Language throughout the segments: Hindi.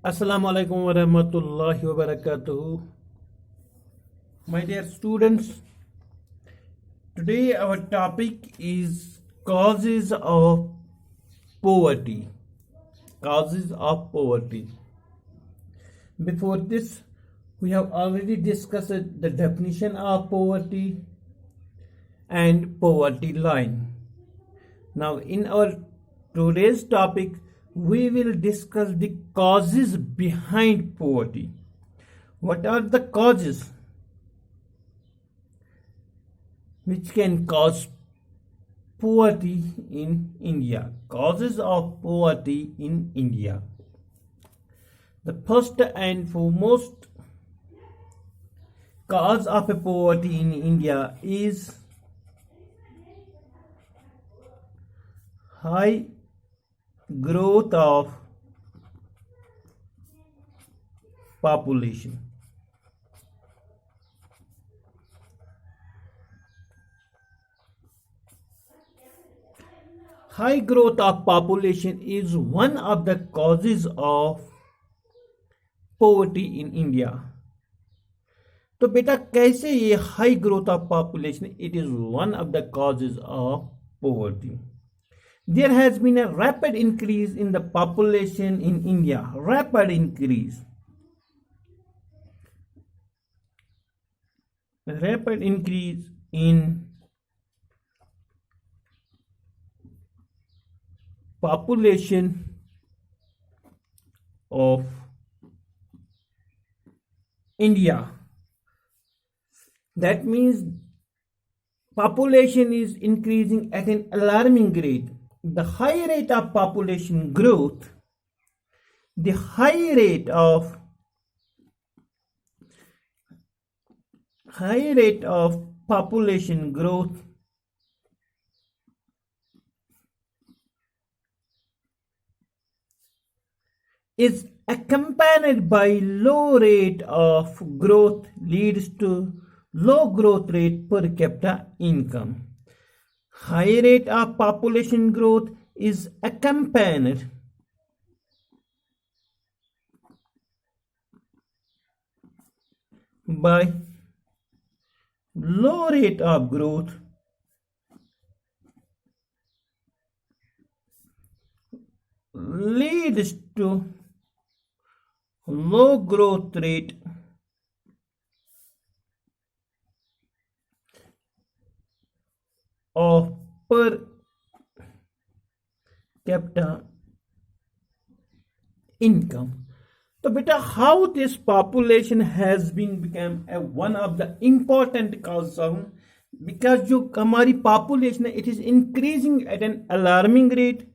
Assalamu alaikum wa rahmatullahi wa barakatuh. My dear students, today our topic is causes of poverty. Causes of poverty. Before this, we have already discussed the definition of poverty and poverty line. Now, in our today's topic, we will discuss the causes behind poverty. What are the causes which can cause poverty in India? Causes of poverty in India. The first and foremost cause of poverty in India is high growth of population. High growth of population is one of the causes of poverty in India. तो बेटा कैसे ये high growth of population, it is one of the causes of poverty. There has been a rapid increase in the population in India. Rapid increase. Rapid increase in population of India. That means population is increasing at an alarming rate. The high rate of population growth, the high rate of population growth is accompanied by low rate of growth leads to low growth rate per capita income. High rate of population growth is accompanied by low rate of growth leads to low growth rate of per capita income. So beta, how this population has been become one of the important causes of, because जो हमारी population है, it is increasing at an alarming rate.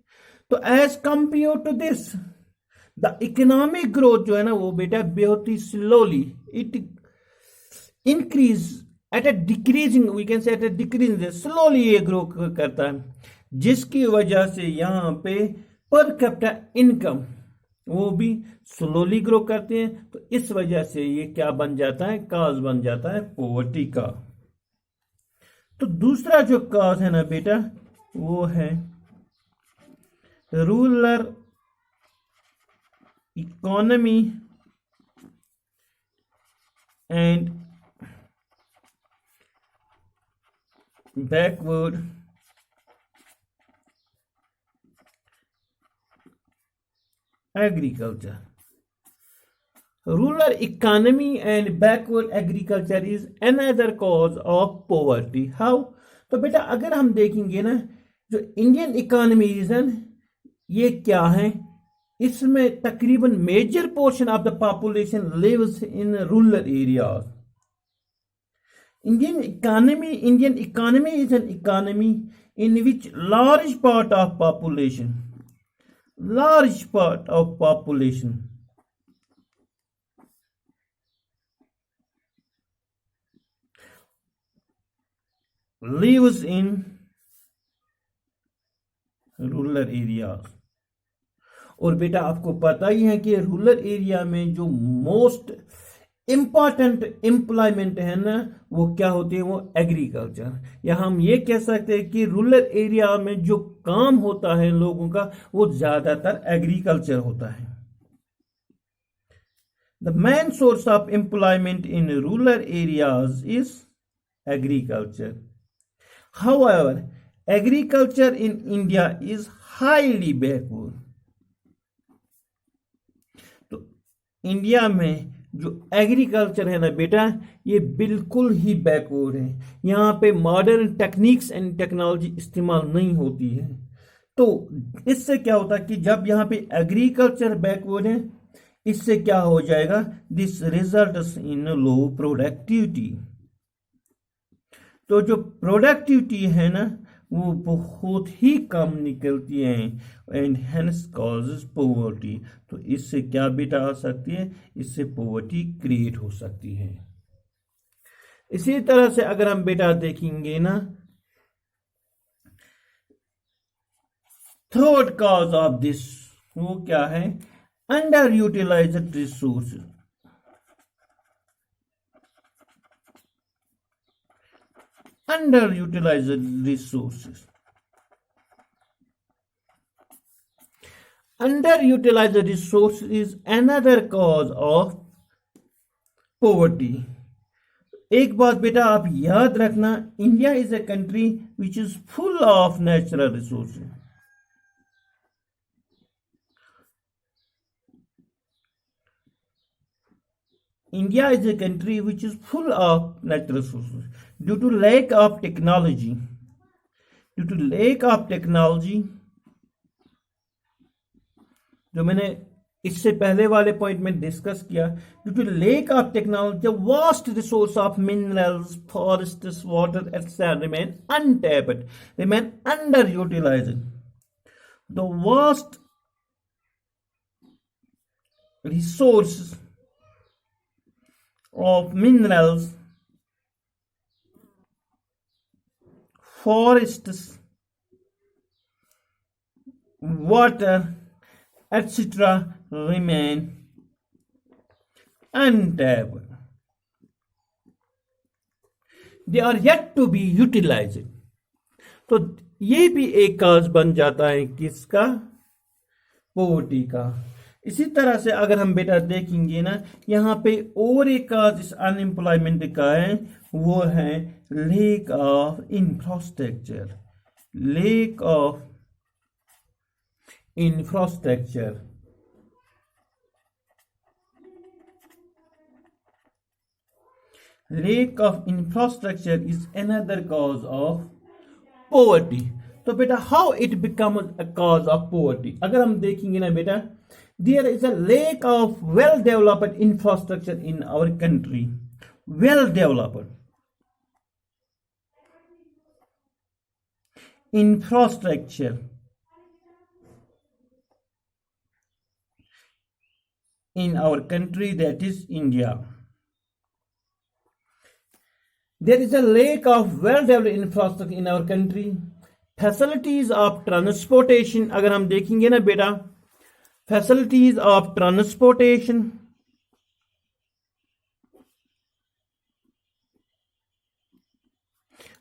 तो as compared to this, the economic growth जो है ना वो बेटा बहुत ही slowly it increase at a decreasing, we can say at a decreasing, slowly ये ग्रो करता है, जिसकी वजह से यहाँ पे पर कैपिटा इनकम वो भी स्लोली ग्रो करते हैं. तो इस वजह से ये क्या बन जाता है, काज बन जाता है पॉवर्टी का. तो दूसरा जो काज है ना बेटा वो है rural economy and backward agriculture. Rural economy and backward agriculture is another cause of poverty. How? तो बेटा अगर हम देखेंगे ना जो इंडियन इकोनॉमी रीजन ये क्या है, इसमें तकरीबन major portion of the population lives in rural areas. Indian economy is an economy in which large part of population lives in rural areas. और बेटा आपको पता ही है कि रूरल एरिया में जो मोस्ट इंपॉर्टेंट एम्प्लॉयमेंट है ना वो क्या होती है, वो एग्रीकल्चर. या हम ये कह सकते हैं कि रूरल एरिया में जो काम होता है लोगों का वो ज्यादातर एग्रीकल्चर होता है. The main source of employment in rural areas is agriculture. However, agriculture in India is highly backward. तो इंडिया में जो एग्रीकल्चर है ना बेटा, ये बिल्कुल ही बैकवर्ड है। यहाँ पे मॉडर्न टेक्निक्स एंड टेक्नोलॉजी इस्तेमाल नहीं होती है। तो इससे क्या होता है कि जब यहाँ पे एग्रीकल्चर बैकवर्ड है, इससे क्या हो जाएगा, this results in low productivity. तो जो प्रोडक्टिविटी है ना वो बहुत ही कम निकलती है एंड हेंस कॉजेस पॉवर्टी। तो इससे क्या बेटा आ सकती है, इससे पॉवर्टी क्रिएट हो सकती है। इसी तरह से अगर हम बेटा देखेंगे ना, थर्ड कॉज ऑफ दिस वो क्या है, underutilised resources. Underutilized resources. Underutilized resource is another cause of poverty. एक बात बेटा आप याद रखना, India is a country which is full of natural resources. India is a country which is full of natural resources. Due to lack of technology, जो मैंने इससे पहले वाले पॉइंट में डिस्कस किया, due to lack of technology, vast resource of minerals, forests, water etcetera remain untapped, remain underutilised. The vast resource of minerals, forests, water, etc. remain untapped. They are yet to be utilized. तो ये भी एक काज बन जाता है किसका, पॉवर्टी का। इसी तरह से अगर हम बेटा देखेंगे ना, यहाँ पे और एक काज इस अनएम्प्लॉयमेंट का है, वो है lake of infrastructure. Lake of infrastructure, lake of infrastructure is another cause of poverty. तो बेटा how it become a cause of poverty, अगर हम देखेंगे ना बेटा, there is a lack of well developed infrastructure in our country. Well developed infrastructure in our country, that is India. There is a lack of well developed infrastructure in our country. Facilities of transportation, अगर हम देखेंगे ना बेटा, फैसिलिटीज ऑफ ट्रांसपोर्टेशन,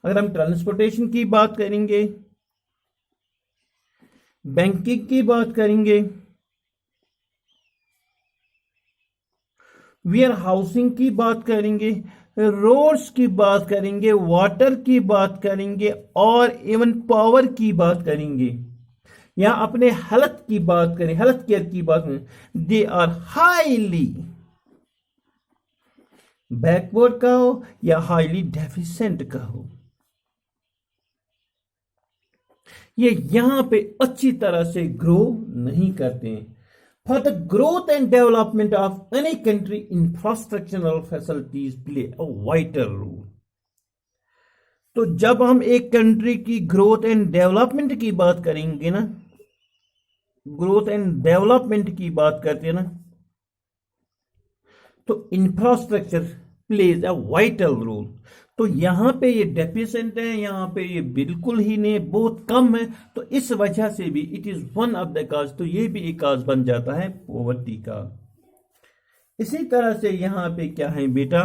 अगर हम ट्रांसपोर्टेशन की बात करेंगे, बैंकिंग की बात करेंगे, वेयर हाउसिंग की बात करेंगे, रोड्स की बात करेंगे, वाटर की बात करेंगे और इवन पावर की बात करेंगे, या अपने हेल्थ की बात करें, हेल्थ केयर की बात करें, दे आर हाईली बैकवर्ड का हो या हाईली डेफिशिएंट का हो, ये यहां पे अच्छी तरह से ग्रो नहीं करते हैं। For the growth and development of any country, infrastructural facilities play a vital role. तो जब हम एक कंट्री की ग्रोथ एंड डेवलपमेंट की बात करेंगे ना, ग्रोथ एंड डेवलपमेंट की बात करते हैं ना, तो infrastructure plays a vital role. तो यहां पे ये डेफिशिएंट है, यहां पे ये बिल्कुल ही नहीं, बहुत कम है। तो इस वजह से भी it is one of the cause, तो ये भी एक काज बन जाता है पॉवर्टी का। इसी तरह से यहां पे क्या है बेटा,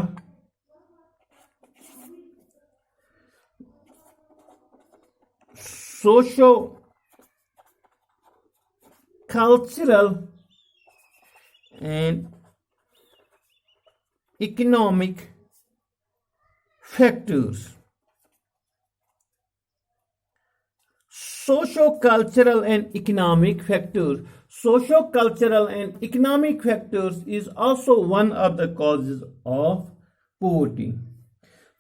socio cultural and economic factors. Socio-cultural and economic factors. Socio-cultural and economic factors is also one of the causes of poverty.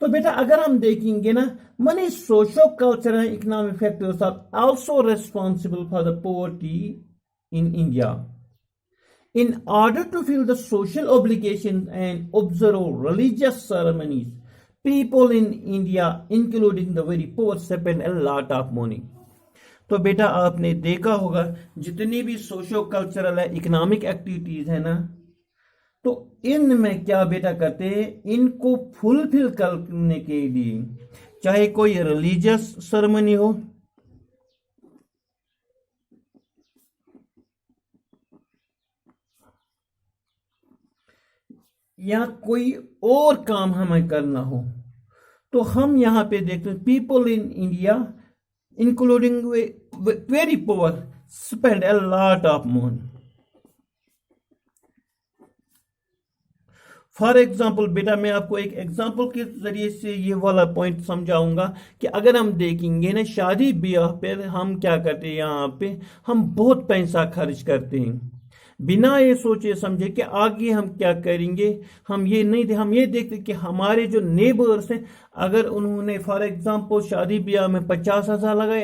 तो बेटा अगर हम देखेंगे ना, many socio-cultural and economic factors are also responsible for the poverty in India. In order to fulfill the social obligations and observe religious ceremonies, people in India, including the very poor, spend a lot of money. तो बेटा आपने देखा होगा जितनी भी सोशो कल्चरल है इकोनॉमिक एक्टिविटीज है ना, तो इनमें क्या बेटा करते हैं, इनको फुलफिल करने के लिए चाहे कोई रिलीजियस सेरेमनी हो या कोई और काम हमें करना हो, तो हम यहां पे देखते हैं people in India including very poor spend a lot of money. For example बेटा मैं आपको एक एग्जाम्पल के जरिए से ये वाला पॉइंट समझाऊंगा कि अगर हम देखेंगे ना शादी ब्याह पे हम क्या करते हैं, यहाँ पे हम बहुत पैसा खर्च करते हैं बिना ये सोचे समझे कि आगे हम क्या करेंगे। हम ये देखते कि हमारे जो नेबर्स हैं अगर उन्होंने फॉर एग्जांपल शादी ब्याह में 50,000 लगाए,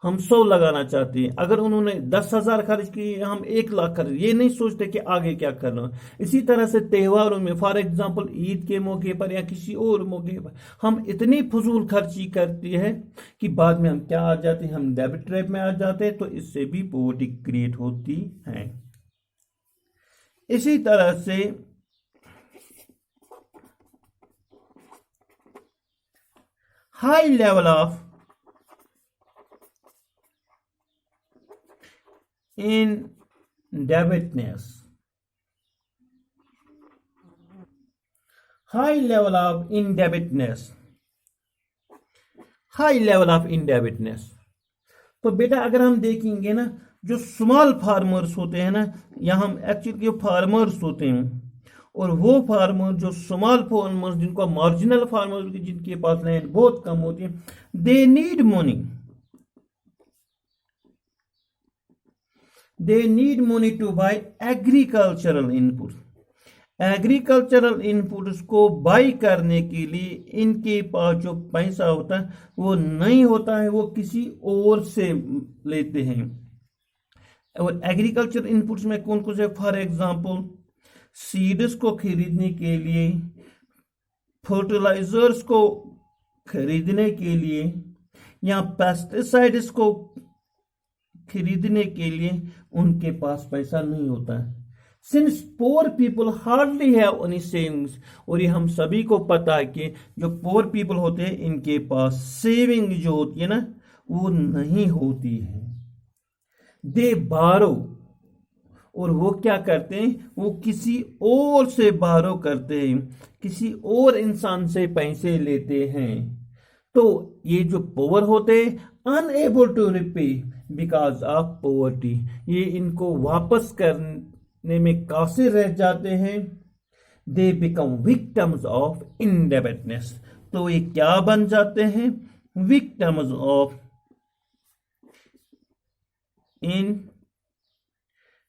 हम 100 लगाना चाहते हैं। अगर उन्होंने 10,000 खर्च किए, हम 1,00,000 खर्च, ये नहीं सोचते कि आगे क्या करना। इसी तरह से त्योहारों में फॉर एग्जांपल ईद के मौके पर या किसी और मौके पर हम इतनी फजूल खर्ची करते हैं कि बाद में हम क्या आ जाते हैं, हम डेबिट ट्रैप में आ जाते हैं। तो इससे भी पॉवर्टी क्रिएट होती है। इसी तरह से high level of indebtedness. High level of indebtedness. High level of indebtedness. तो बेटा अगर हम देखेंगे ना जो स्मॉल फार्मर्स होते हैं ना, या हम एक्चुअली जो फार्मर्स होते हैं और वो फार्मर जो स्मॉल फार्मर्स जिनको मार्जिनल फार्मर्स जिनके पास लैंड बहुत कम होती है, they need money. They need money to buy agricultural inputs. Agricultural inputs को बाई करने के लिए इनके पास जो पैसा होता है वो नहीं होता है, वो किसी और से लेते हैं। और एग्रीकल्चर इनपुट्स में कौन कौन से, फॉर एग्जांपल सीड्स को खरीदने के लिए, फर्टिलाइजर्स को खरीदने के लिए, या पेस्टिसाइड्स को खरीदने के लिए उनके पास पैसा नहीं होता है। Since poor people hardly have any savings, और ये हम सभी को पता है कि जो पोअर पीपल होते हैं इनके पास सेविंग जो होती है ना वो नहीं होती है। दे बारो, और वो क्या करते हैं, वो किसी और से बारो करते हैं, किसी और इंसान से पैसे लेते हैं। तो ये जो पोअर होते हैं unable to repay because of poverty, ये इनको वापस करने में कासिर रह जाते हैं। They become victims of indebtedness, तो ये क्या बन जाते हैं, विक्टिम्स ऑफ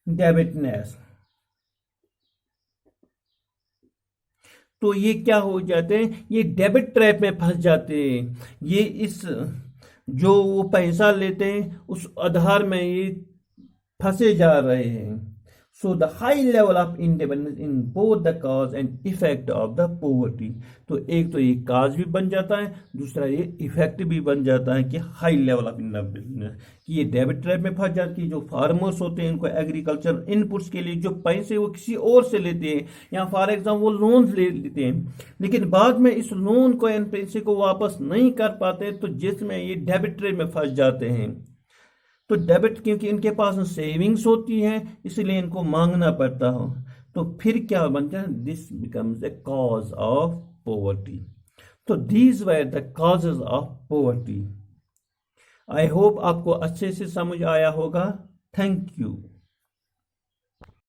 इंडेबिटनेस। तो ये क्या हो जाते हैं, ये डेबिट ट्रैप में फंस जाते हैं। ये इस जो वो पैसा लेते हैं उस आधार में ये फंसे जा रहे हैं। So the high level of independence in both the cause and effect of the poverty. तो एक तो ये काज भी बन जाता है, दूसरा ये इफेक्ट भी बन जाता है कि हाई लेवल ऑफ इंडिपेंडेंस, कि ये डेबिट ट्रैप में फंस जाती है। जो फार्मर्स होते हैं इनको एग्रीकल्चर इनपुट्स के लिए जो पैसे वो किसी और से लेते हैं, या फॉर एग्जाम्पल वो लोन ले लेते हैं, लेकिन बाद में इस लोन को एंड पैसे को वापस नहीं कर पाते, तो जिसमें ये डेबिट ट्रैप में फंस जाते हैं। तो डेबिट क्योंकि इनके पास सेविंग्स होती है इसलिए इनको मांगना पड़ता हो, तो फिर क्या बनता है, this becomes the cause of poverty. तो these were the causes of poverty. I hope आपको अच्छे से समझ आया होगा। Thank you.